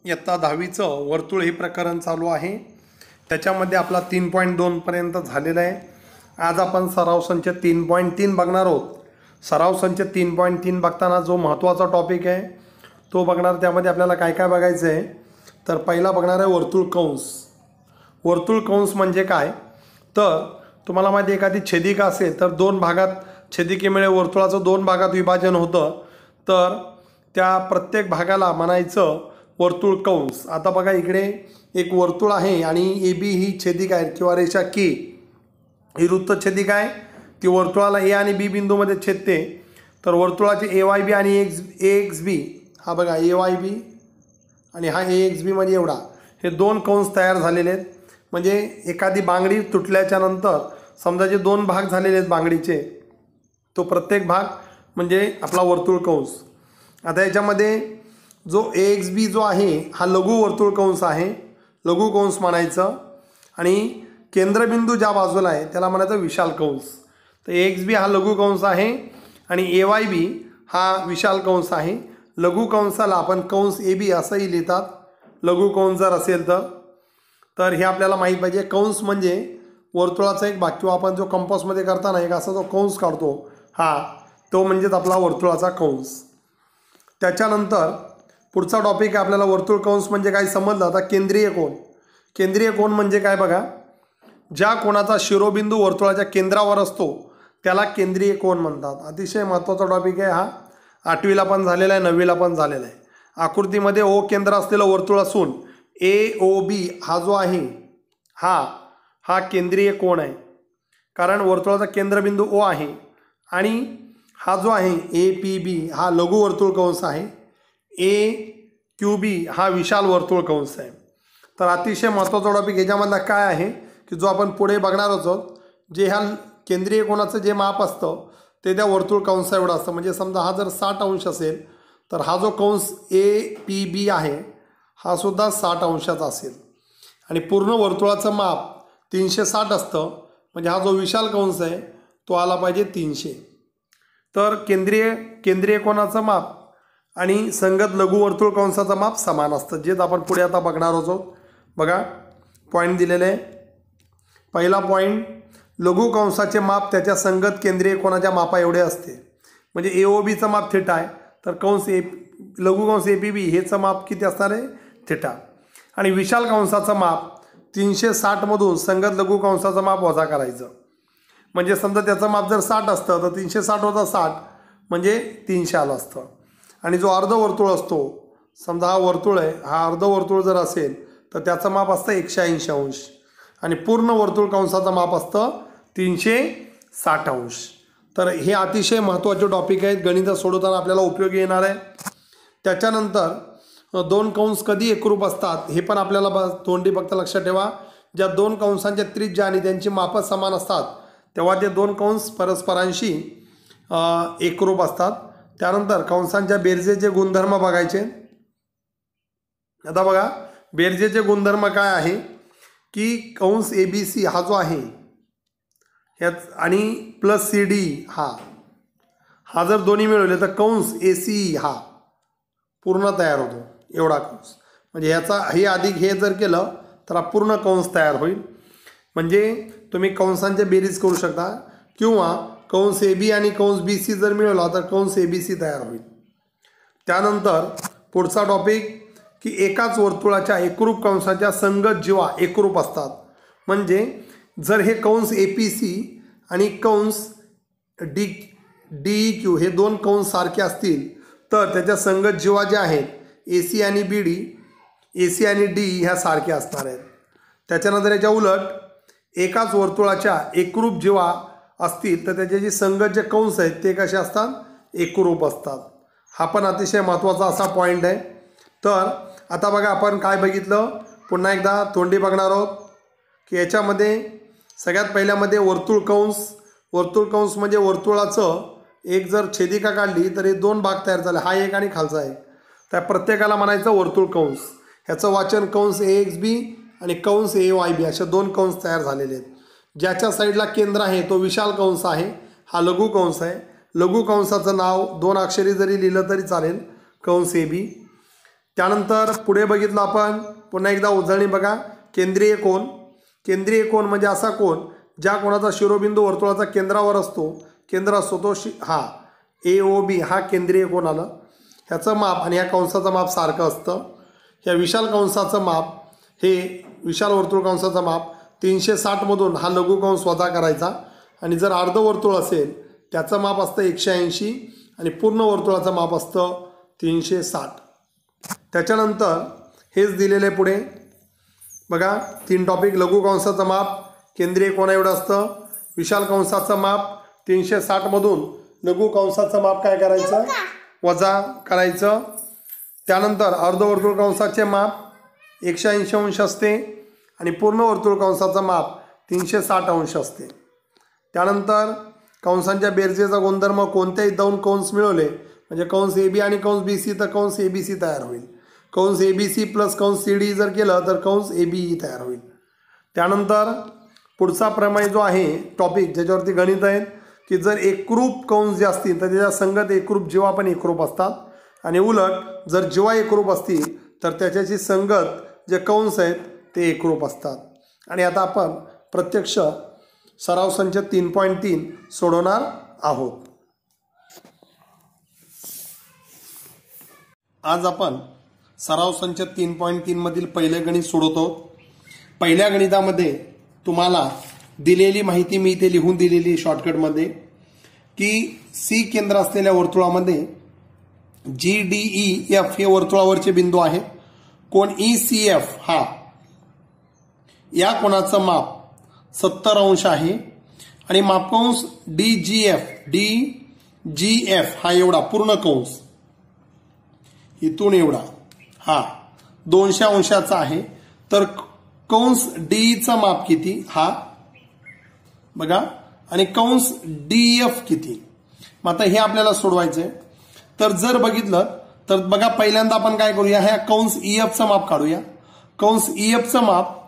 इयत्ता 10वीचं वर्तुळ हे प्रकरण चालू आहे। त्याच्यामध्ये आपला 3.2 पर्यंत झालेला आहे। आज आपण सराव संच 3.3 बघणार आहोत। सराव संच 3.3 बघताना जो महत्त्वाचा टॉपिक आहे तो बघणार। त्यामध्ये आपल्याला काय काय बघायचं आहे तर पहिला बघणार आहे वर्तुळ कंस। वर्तुळ कंस म्हणजे काय तर तुम्हाला माहिती एखादी छेदिका असेल तर दोन भागात छेदिकेमुळे वर्तुळाचं दोन भागात विभाजन होतं तर त्या प्रत्येक भागाला म्हणायचं वर्तुळ कंस। आता बघा इकडे एक वर्तुळ आहे आणि ए बी ही छेदिका आहे किंवा रेषा के ही वृत्तछेदिका आहे। ती वर्तुळाला ए आणि बी बिंदूमध्ये छेदते तर वर्तुळाचे ए वाय बी आणि ए एक्स बी हा बघा ए वाय बी आणि हा ए एक्स बी म्हणजे एवढा हे दोन कंस तयार झालेले आहेत। म्हणजे एखादी बांगडी तुटल्याच्या नंतर समजा जे दोन भाग झालेले आहेत बांगडीचे तो प्रत्येक भाग म्हणजे आपला वर्तुळ कंस। आता याच्यामध्ये जो ए एक्स बी जो आहे हा लघु वर्तुळ कंस आहे, लघु कंस म्हणायचं। आणि केंद्रबिंदू ज्या बाजूला आहे त्याला म्हणायचं विशाल कंस। तर ए एक्स बी हा लघु कंस आहे आणि ए वाय बी हा विशाल कंस आहे। लघु कंसाला आपण कंस ए बी असंही लिहितात लघु कंस जर असेल तर हे आपल्याला माहीत पाहिजे। कंस म्हणजे वर्तुळाचा एक भाग किंवा आपण जो कंपासमध्ये करताना एक असा जो कंस काढतो हा तो म्हणजेच आपला वर्तुळाचा कंस। त्याच्यानंतर पुढचा टॉपिक आहे आपल्याला वर्तुळ कंस म्हणजे काय समजलं। आता केंद्रीय कोन। केंद्रीय कोन म्हणजे काय बघा, ज्या कोणाचा शिरोबिंदू वर्तुळाच्या केंद्रावर असतो त्याला केंद्रीय कोन म्हणतात। अतिशय महत्त्वाचा टॉपिक आहे हा। 8वीला पण झालेला आहे, 9वीला पण झालेला आहे। आकृतीमध्ये ओ केंद्र असलेलं वर्तुळ असून ए ओ बी हा जो आहे हा केंद्रीय कोन आहे कारण वर्तुळाचा केंद्रबिंदू ओ आहे। आणि हा जो आहे ए पी बी हा लघु वर्तुळ कंस आहे। ए क्यू बी हा विशाल वर्तुळ कंस आहे। तर अतिशय महत्त्वाचा टॉपिक याच्यामधला काय आहे की जो आपण पुढे बघणार आहोत, जे ह्या केंद्रीय कोनाचं जे माप असतं ते त्या वर्तुळ कंसा एवढं असतं। म्हणजे समजा हा जर 60 अंश असेल तर हा जो कंस ए पी बी आहे हा सुद्धा 60 अंशाचा असेल। आणि पूर्ण वर्तुळाचं माप 360 असतं म्हणजे हा जो विशाल कंस आहे तो आला पाहिजे 300। तर केंद्रीय कोनाचं माप आणि संगत लघु वर्तुळ कंसाचं माप समान असतं, जेच आपण पुढे आता बघणार आहोत। बघा पॉईंट दिलेले आहे। पहिला पॉईंट, लघु कंसाचे माप त्याच्या संगत केंद्रीय कोनाच्या मापा एवढे असते। म्हणजे ए ओ बीचं माप थिटा आहे तर कंस लघु कंस ए पी बी हेचं माप किती असणार आहे थिटा। आणि विशाल कंसाचं माप 360 मधून संगत लघु कंसाचं माप वजा करायचं। म्हणजे समजा त्याचं माप जर 60 असतं तर 360 वजा 60 म्हणजे 300 आलं असतं। आणि जो अर्धवर्तुळ असतो, समजा हा वर्तुळ आहे, हा अर्धवर्तुळ जर असेल तर त्याचं माप असतं 180 अंश आणि पूर्ण वर्तुळ कंसाचं माप असतं 360 अंश। तर हे अतिशय महत्त्वाचे टॉपिक आहेत, गणित सोडवताना आपल्याला उपयोगी येणार आहे। त्याच्यानंतर दोन कंस कधी एकरूप असतात हे पण आपल्याला तोंडी फक्त लक्षात ठेवा। ज्या दोन कंसांच्या त्रिज्या आणि त्यांची मापं समान असतात तेव्हा ते दोन कंस परस्परांशी एकरूप असतात। त्यानंतर कंसांच्या बेरजेचे गुणधर्म बघायचे। आता बघा बेरजेचे गुणधर्म काय आहे की कंस ए बी सी हा जो आहे ह्याच आणि प्लस सी डी हा जर दोन्ही मिळवले तर कंस ए सी हा पूर्ण तयार होतो एवढा कंस। म्हणजे ह्याचा हे अधिक हे जर केलं तर हा पूर्ण कंस तयार होईल। म्हणजे तुम्ही कंसांच्या बेरीज करू शकता किंवा कंस ए बी आणि कंस बी सी जर मिळवला तर कंस ए बी सी तयार होईल। त्यानंतर पुढचा टॉपिक की एकाच वर्तुळाच्या एकरूप कंसाच्या संगत जीवा एकरूप असतात। म्हणजे जर हे कंस ए पी सी आणि कंस डी डी क्यू हे दोन कंस सारखे असतील तर त्याच्या संगत जीवा ज्या आहेत ए सी आणि बी डी, ए सी आणि डी ह्या सारख्या असणार आहेत। त्याच्यानंतर याच्या उलट एकाच वर्तुळाच्या एकरूप जीवा असतील तर त्याचे जे संगत जे कंस आहेत ते कसे असतात एकरूप असतात। हा पण अतिशय महत्त्वाचा असा पॉईंट आहे। तर आता बघा आपण काय बघितलं, पुन्हा एकदा तोंडी बघणार आहोत की याच्यामध्ये सगळ्यात पहिल्यामध्ये वर्तुळ कंस। वर्तुळ कंस म्हणजे वर्तुळाचं एक जर छेदिका काढली तर हे दोन भाग तयार झाले, हा एक आणि खालचा एक, त्या प्रत्येकाला म्हणायचं वर्तुळ कंस। ह्याचं वाचन कंस ए एक्स बी आणि कंस ए वाय बी असे दोन कंस तयार झालेले आहेत। ज्याच्या साईडला केंद्र आहे तो विशाल कंस आहे, हा लघु कंस आहे। लघु कंसाचं नाव 2 अक्षरी जरी लिहिलं तरी चालेल, कंस ए बी। त्यानंतर पुढे बघितलं आपण पुन्हा एकदा उजळणी बघा. केंद्रीय कोन. केंद्रीय कोन म्हणजे असा कोन ज्या कोणाचा शिरोबिंदू वर्तुळाचा केंद्रावर असतो, केंद्र असतो तो हा AOB हा केंद्रीय कोन आला. ह्याचं माप आणि ह्या कंसाचं माप सारखं असतं. ह्या विशाल कंसाचं माप हे विशाल वर्तुळ कंसाचं माप 360 मधून हा लघु कंस वजा करायचा आणि जर अर्धवर्तुळ असेल त्याचं माप असतं 180 आणि पूर्ण वर्तुळाचं माप असतं 360. त्याच्यानंतर हेच दिलेले पुढे बघा 3 टॉपिक. लघु कंसाचं माप केंद्रीय कोना एवढं असतं. विशाल कंसाचं माप 360 मधून लघु कंसाचं माप काय करायचं वजा करायचं. त्यानंतर अर्धवर्तुळ कंसाचे माप 180 अंश असते आणि पूर्ण वर्तुळ कंसाचं माप 360 अंश असते. त्यानंतर कंसांच्या बेरजेचा गुणधर्म कोणत्याही 2 कंस मिळवले म्हणजे कंस AB आणि कंस BC तर कंस ABC तयार होईल. कंस ABC प्लस कंस CD जर केलं तर कंस ABE तयार होईल. त्यानंतर पुढचा प्रमेय जो आहे टॉपिक ज्याच्यावरती गणित आहेत की जर एकरूप कंस जे असतील तर त्याच्या संगत एकरूप जीवा पण एकरूप असतात आणि उलट जर जीवा एकरूप असतील तर त्याच्याशी संगत जे कंस आहेत ते एकरूप असतात. आणि आता आपण प्रत्यक्ष सराव संच 3.3 सोडवणार आहोत. आज आपण सराव संच 3.3 मधील पहिले गणित सोडवतो. पहिल्या गणितामध्ये तुम्हाला दिलेली माहिती मी इथे लिहून दिलेली शॉर्टकटमध्ये की C केंद्र असलेल्या वर्तुळामध्ये GDEF हे वर्तुळावरचे बिंदू आहेत. कोण ECF हा या कोणाचं माप 70 अंश आहे आणि मापकंस DGF हा एवढा पूर्ण कंस इथून एवढा हा 200 अंशाचा आहे. तर कंस DEचं माप किती हा बघा आणि कंस DF किती. मग आता हे आपल्याला सोडवायचंय. तर जर बघितलं तर बघा पहिल्यांदा आपण काय करूया ह्या कंस EFचं माप काढूया. कंस EFचं माप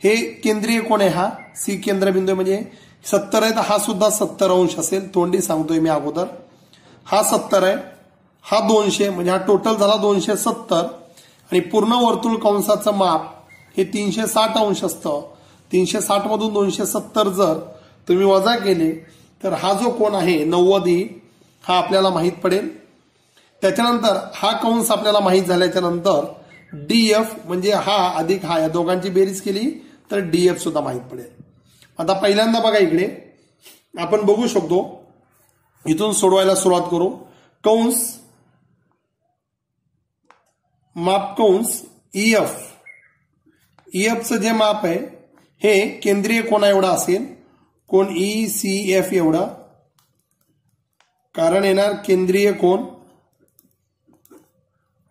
हे केंद्रीय कोण आहे हा C केंद्रबिंदू म्हणजे 70 आहे तर हा सुद्धा 70 अंश असेल. तोंडी सांगतोय मी अगोदर. हा 70 आहे हा 200 म्हणजे हा टोटल झाला 270 आणि पूर्ण वर्तुळ कंसाचं माप हे 360 अंश असतं. 360 मधून 270 जर तुम्ही वजा केले तर हा जो कोण आहे 90 हा आपल्याला माहित पडेल. त्याच्यानंतर हा कंस आपल्याला माहित झाल्याच्या नंतर DF म्हणजे हा अधिक हा या दोघांची बेरीज केली तर DF सुद्धा माहित पडेल. आता पहिल्यांदा बघा इकडे आपण बघू शकतो इथून सोडवायला सुरुवात करू. कंस माप कंस EFचं जे माप आहे हे केंद्रीय कोणा एवढा असेल. कोण ECF एवढा कारण येणार केंद्रीय कोण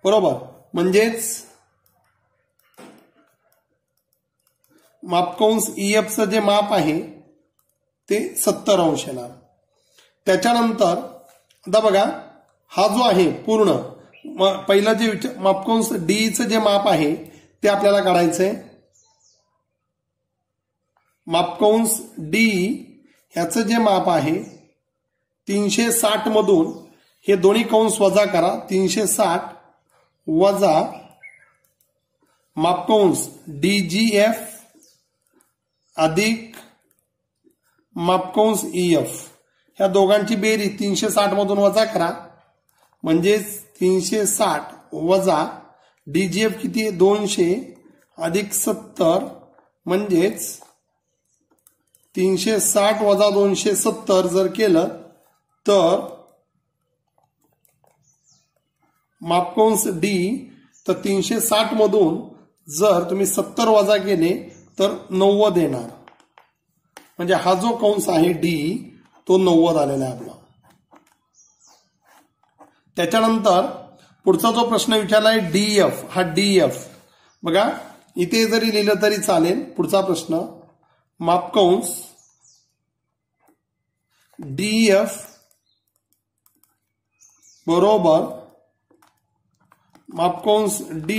बरोबर म्हणजेच मापकंस EFचं जे माप आहे ते 70 अंश येणार. त्याच्यानंतर आता बघा हा जो आहे पूर्ण पहिलं जे मापकंस DEचं जे माप आहे ते आपल्याला काढायचंय. मापकंस D ह्याचं जे माप आहे 360 मधून हे दोन्ही कंस वजा करा. 360 वजा मापकंस DGF अधिक मापकंस EF ह्या दोघांची बेरीज 360 मधून वजा करा म्हणजेच 360 वजा DGF किती 200 अधिक 70 म्हणजेच 360 वजा 270 जर केलं तर मापकंस D तर 360 मधून जर तुम्ही 70 वजा केले तर 90 येणार. म्हणजे हा जो कंस आहे D तो 90 आलेला आहे आपला. त्याच्यानंतर पुढचा जो प्रश्न विचारलाय DF हा DF बघा इथे जरी लिहिलं तरी चालेल. पुढचा प्रश्न मापकंस DF बरोबर मापकंस D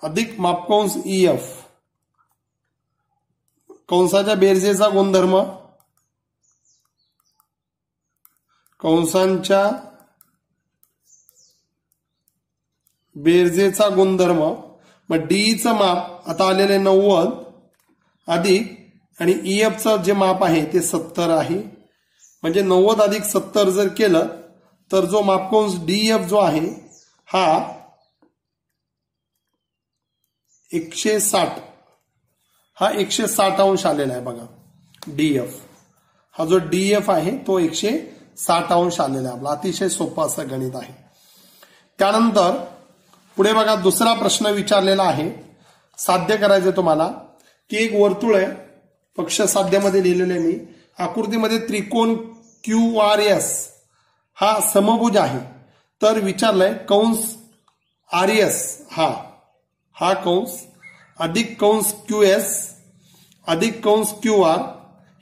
अधिक मापकंस EF कंसाच्या बेरजेचा गुणधर्म कंसांच्या बेरजेचा गुणधर्म, मग डीईचं माप आता आलेलं आहे 90 अधिक आणि ईएफचं जे माप आहे ते 70 आहे. म्हणजे 90 अधिक 70 जर केलं तर जो मापकोन डीएफ जो आहे हा 160 हा 160 अंश आलेला आहे बघा. डीएफ हा जो डीएफ आहे तो 160 अंश आलेला आहे. आपला अतिशय सोपं असं गणित आहे. त्यानंतर पुढे बघा दुसरा प्रश्न विचारलेला आहे. साध्य करायचं तुम्हाला की एक वर्तुळ आहे, पक्ष साध्यामध्ये लिहिलेलं आहे मी. आकृतीमध्ये त्रिकोण QRS हा समभुज आहे. तर विचारलंय कंस RS हा कंस अधिक कंस QS अधिक कंस QR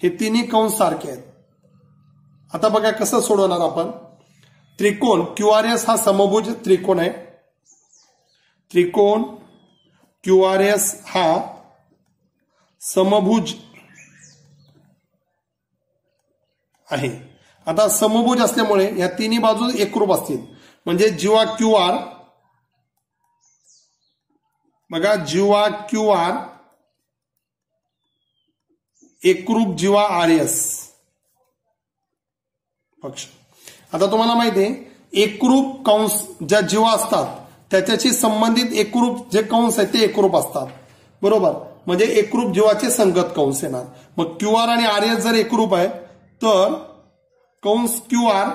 हे तिन्ही कंस सारखे आहेत. आता बघा कसं सोडवणार आपण. त्रिकोण QRS हा समभुज त्रिकोण आहे. त्रिकोण QRS हा समभुज आहे. आता समभुज असल्यामुळे या तिन्ही बाजू एकरूप असतील. म्हणजे जीवा QR बघा, जीवा QR एकरूप जीवा RS पक्ष. आता तुम्हाला माहिती आहे एकरूप कंस ज्या जीवा असतात त्याच्याशी संबंधित एकरूप जे कंस आहेत ते एकरूप असतात, बरोबर. म्हणजे एकरूप जीवाचे संगत कंस येणार. मग QR आणि RS जर एकरूप आहे तर कंस QR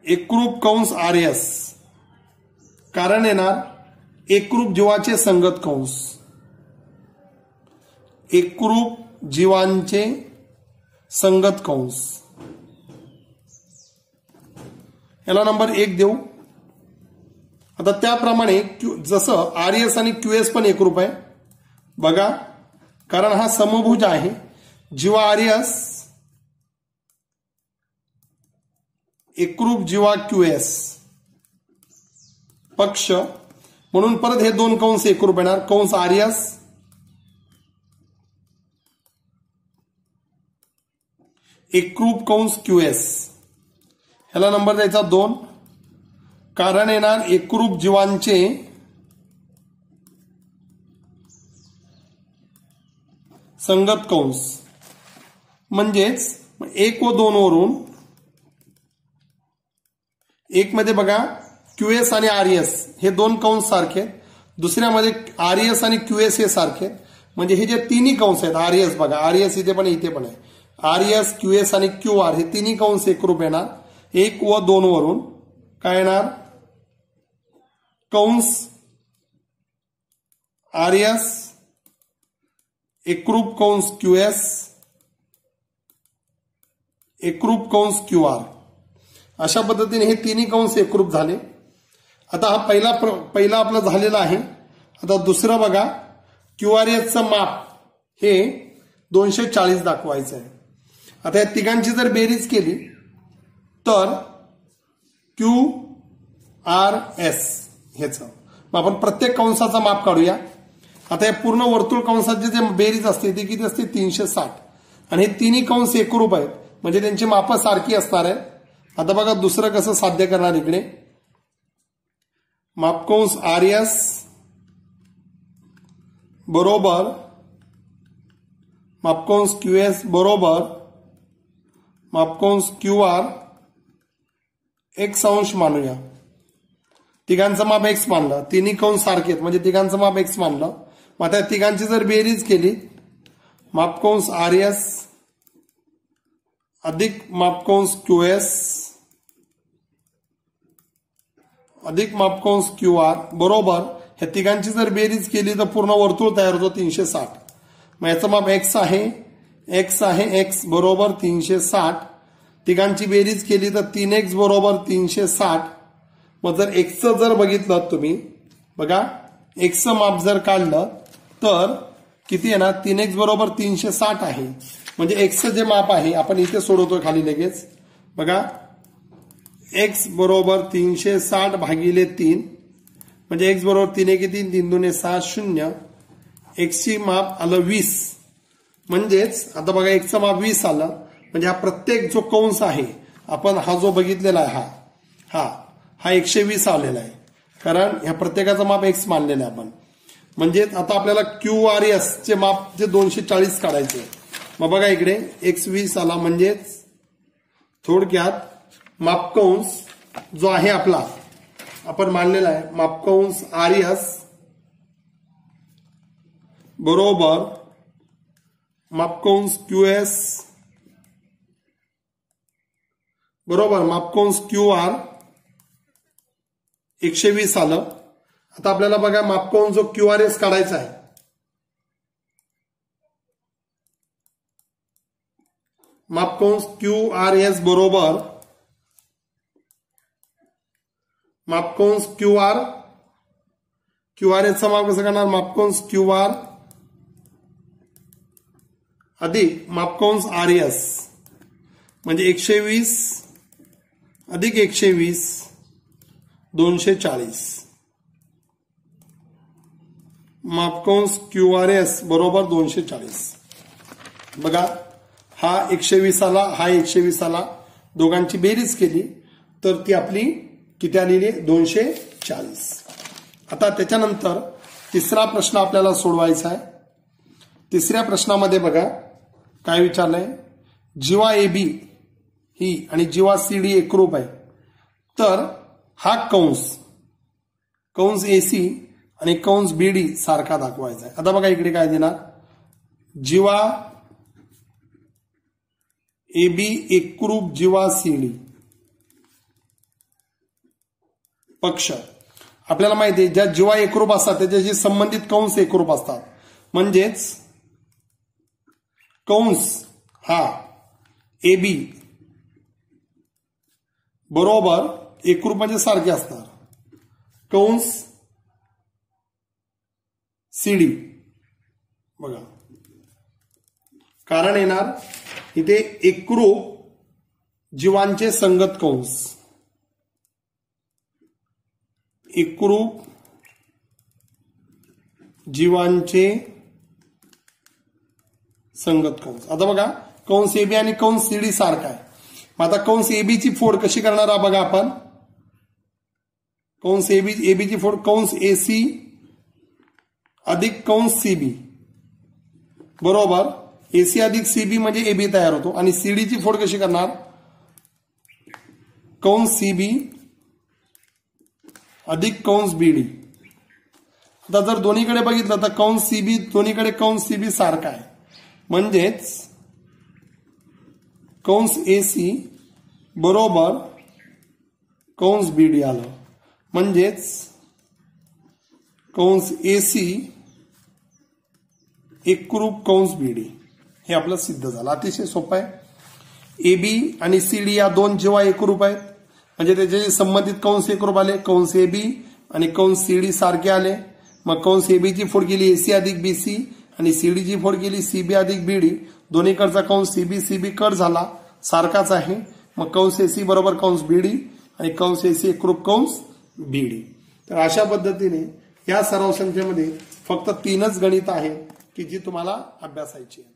एकरूप कंस RS कारण येणार एकरूप जीवाचे संगत कंस. एकरूप जीवांचे संगत कंस याला नंबर 1 देऊ. आता त्याप्रमाणे जसं RS आणि QS पण एकरूप आहे बघा, कारण हा समभुज आहे. जीवा RS एकरूप जीवा QS पक्ष, म्हणून परत हे दोन कंस एकरूप येणार. कंस RS एकरूप कंस QS ह्याला नंबर द्यायचा 2. कारण येणार एकरूप जीवांचे संगत कंस. म्हणजेच 1 व 2 वरून 1 मध्ये बघा QS आणि RS हे दोन कंस सारखे, दुसऱ्यामध्ये RS आणि QS हे सारखे. म्हणजे हे जे तिन्ही कंस आहेत RS बघा, RS इथे पण आहे, RS QS आणि QR हे तिन्ही कंस एकरूप येणार. 1 व 2 वरून काय येणार कंस RS एकरूप कंस QS एकरूप कंस QR. अशा पद्धतीने हे तिन्ही कंस एकरूप झाले. आता हा पहिला आपला झालेला आहे. आता दुसरं बघा, QRSचं माप हे 240 दाखवायचं आहे. आता या तिघांची जर बेरीज केली तर QRS ह्याचं मग आपण प्रत्येक कंसाचा माप काढूया. आता या पूर्ण वर्तुळ कंसाची जे बेरीज असते ती किती असते 360. आणि हे तिन्ही कंस एकरूप आहेत म्हणजे त्यांची मापं सारखी असणार आहेत. आता बघा दुसरं कसं साध्य करणार. इकडे मापकंस RS बरोबर मापकंस QS बरोबर मापकंस QR x अंश मानूया. तिघांचं माप x मानलं, तिन्ही कंस सारखेत म्हणजे तिघांचं माप x मानलं. मग आता तिघांची जर बेरीज केली मापकंस RS अधिक मापकंस QS अधिक मापकंस QR बरोबर ह्या तिघांची जर बेरीज केली तर पूर्ण वर्तुळ तयार होतो 360. मग याचं माप x आहे x बरोबर 360. तिघांची बेरीज केली तर 3x बरोबर 360. मग जर x जर बघितलं तुम्ही बघा x माप जर काढलं तर किती येणार 3x बरोबर 360 आहे. म्हणजे x जे माप आहे आपण इथे सोडवतोय खाली लगेच बघा x बरोबर 360 भागिले 3 म्हणजे x बरोबर 3 1 3 3 2 6 0. x ची माप आलं 20. म्हणजेच आता बघा x चं माप 20 आलं म्हणजे हा प्रत्येक जो कंस आहे आपण हा जो बघितलेला आहे हा 120 आलेला आहे, कारण ह्या प्रत्येकाचं माप एक्स मानलेलं आहे आपण. म्हणजे आता आपल्याला QRS चे माप जे 240 काढायचे. मग बघा इकडे x20 आला, म्हणजेच थोडक्यात मापकंस जो आहे आपला आपण मानलेला आहे, मापकंस RS बरोबर मापकंस QS बरोबर मापकंस QR 120 आलं. आता आपल्याला बघा मापकंस जो QRS काढायचा आहे. मापकंस QRS बरोबर मापकंस QRS चा माप कसं करणार, मापकंस QR अधिक मापकंस RS म्हणजे 120 अधिक 120 240. मापकंस QRS बरोबर 240. बघा हा 120 आला, हा 120 आला, दोघांची बेरीज केली तर ती आपली किती आलेली आहे, 240. आता त्याच्यानंतर तिसरा प्रश्न आपल्याला सोडवायचा आहे. तिसऱ्या प्रश्नामध्ये बघा काय विचारलंय, जीवा AB ही आणि जीवा CD एकरूप आहे, तर हा कंस AC आणि कंस BD सारखा दाखवायचा आहे. आता बघा इकडे काय देणार, जीवा AB एकरूप जीवा CD पक्ष. आपल्याला माहिती आहे ज्या जीवा एकरूप असतात त्याच्याशी संबंधित कंस एकरूप असतात. म्हणजेच कंस हा AB बरोबर एकरूप म्हणजे सारखे असणार, कंस CD बघा कारण येणार इथे एकरूप जीवांचे संगत कंस, एकरूप जीवांचे संगत कंस. आता बघा कंस AB आणि कंस CD सारखा आहे. मग आता कंस AB ची फोड कशी करणार बघा आपण, कंस AB ची फोड कंस AC अधिक कंस CB बरोबर AC अधिक CB म्हणजे AB तयार होतो. आणि CD ची फोड कशी करणार, कंस CB अधिक कंस BD. आता जर दोन्हीकडे बघितलं तर कंस CB दोन्हीकडे कंस CB सारखा आहे, म्हणजेच कंस AC बरोबर कंस BD आलं. म्हणजेच कंस AC एकरूप कंस BD हे आपलं सिद्ध झालं. अतिशय सोपं आहे. AB आणि CD या दोन जेव्हा एकरूप आहेत म्हणजे त्याचे संबंधित कंस एकरूप आले, कंस AB आणि कंस CD सारखे आले. मग कंस AB ची फोड केली AC अधिक BC आणि CD ची फोड केली CB अधिक BD. दोन्हीकडचा कंस CB कट झाला, सारखाच आहे. मग कंस AC बरोबर कंस BD आणि कंस AC एकरूप कंस BD. तर अशा पद्धतीने या सराव संख्येमध्ये फक्त 3च गणित आहेत की जी तुम्हाला अभ्यासायची आहे.